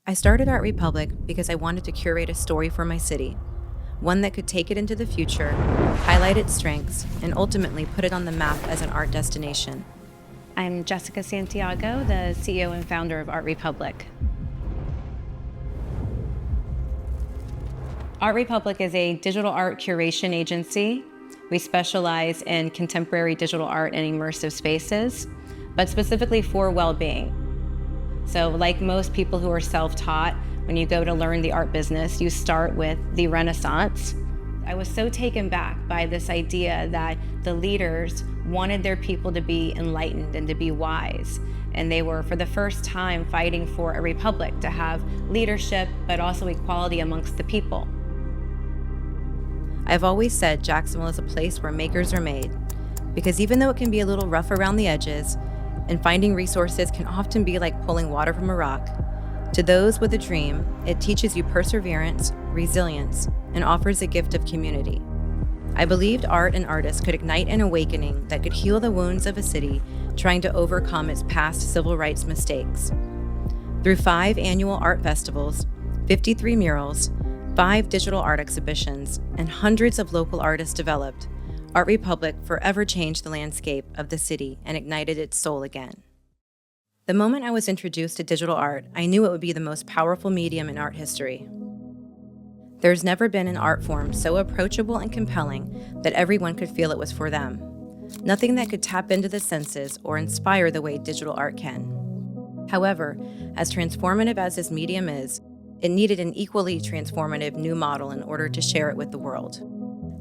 I started Art Republic because I wanted to curate a story for my city, one that could take it into the future, highlight its strengths, and ultimately put it on the map as an art destination. I'm Jessica Santiago, the CEO and founder of ArtRepublic. ArtRepublic is a digital art curation agency. We specialize in contemporary digital art and immersive spaces, but specifically for well-being. So like most people who are self-taught, when you go to learn the art business, you start with the Renaissance. I was so taken back by this idea that the leaders wanted their people to be enlightened and to be wise. And they were, for the first time, fighting for a republic, to have leadership, but also equality amongst the people. I've always said Jacksonville is a place where makers are made, because even though it can be a little rough around the edges, and finding resources can often be like pulling water from a rock, to those with a dream, it teaches you perseverance, resilience, and offers a gift of community. I believed art and artists could ignite an awakening that could heal the wounds of a city trying to overcome its past civil rights mistakes. Through 5 annual art festivals, 53 murals, 5 digital art exhibitions, and hundreds of local artists developed, ArtRepublic forever changed the landscape of the city and ignited its soul again. The moment I was introduced to digital art, I knew it would be the most powerful medium in art history. There's never been an art form so approachable and compelling that everyone could feel it was for them. Nothing that could tap into the senses or inspire the way digital art can. However, as transformative as this medium is, it needed an equally transformative new model in order to share it with the world.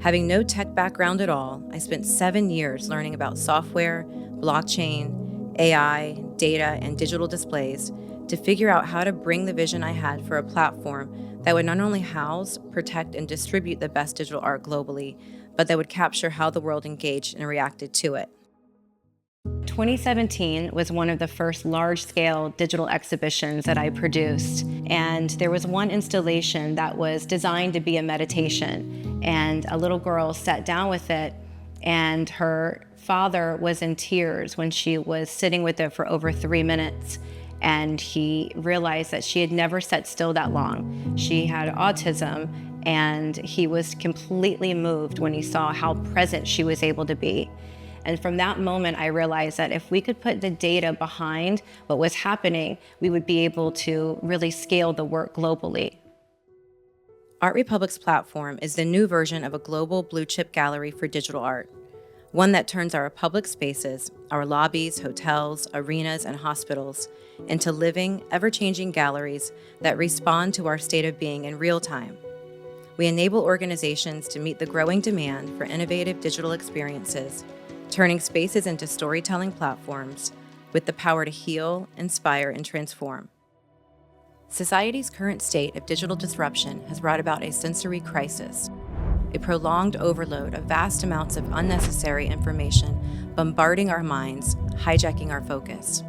Having no tech background at all, I spent 7 years learning about software, blockchain, AI, data, and digital displays to figure out how to bring the vision I had for a platform that would not only house, protect, and distribute the best digital art globally, but that would capture how the world engaged and reacted to it. 2017 was one of the first large-scale digital exhibitions that I produced, and there was one installation that was designed to be a meditation, and a little girl sat down with it, and her father was in tears when she was sitting with it for over 3 minutes, and he realized that she had never sat still that long. She had autism, and he was completely moved when he saw how present she was able to be. And from that moment, I realized that if we could put the data behind what was happening, we would be able to really scale the work globally. ArtRepublic's platform is the new version of a global blue-chip gallery for digital art, one that turns our public spaces, our lobbies, hotels, arenas, and hospitals into living, ever-changing galleries that respond to our state of being in real time. We enable organizations to meet the growing demand for innovative digital experiences, turning spaces into storytelling platforms with the power to heal, inspire, and transform. Society's current state of digital disruption has brought about a sensory crisis, a prolonged overload of vast amounts of unnecessary information bombarding our minds, hijacking our focus.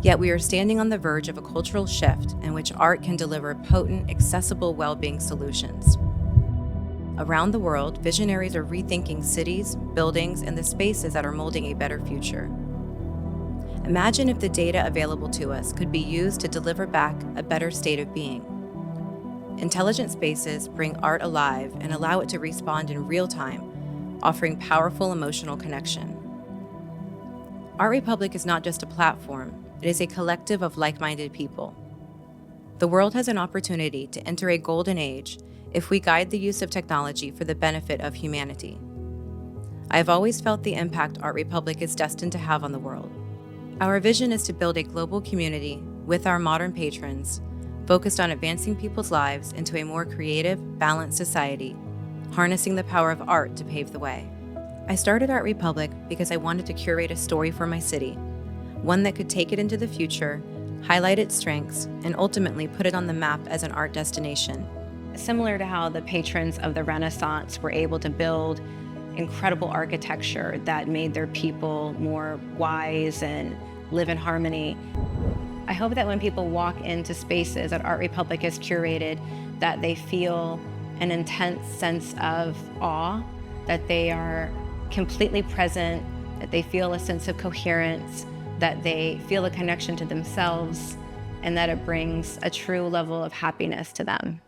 Yet we are standing on the verge of a cultural shift in which art can deliver potent, accessible well-being solutions. Around the world, visionaries are rethinking cities, buildings, and the spaces that are molding a better future. Imagine if the data available to us could be used to deliver back a better state of being. Intelligent spaces bring art alive and allow it to respond in real time, offering powerful emotional connection. ArtRepublic is not just a platform, it is a collective of like-minded people. The world has an opportunity to enter a golden age if we guide the use of technology for the benefit of humanity. I have always felt the impact ArtRepublic is destined to have on the world. Our vision is to build a global community with our modern patrons, focused on advancing people's lives into a more creative, balanced society, harnessing the power of art to pave the way. I started ArtRepublic because I wanted to curate a story for my city, one that could take it into the future, highlight its strengths, and ultimately put it on the map as an art destination. Similar to how the patrons of the Renaissance were able to build incredible architecture that made their people more wise and live in harmony. I hope that when people walk into spaces that ArtRepublic has curated, that they feel an intense sense of awe, that they are completely present, that they feel a sense of coherence, that they feel a connection to themselves, and that it brings a true level of happiness to them.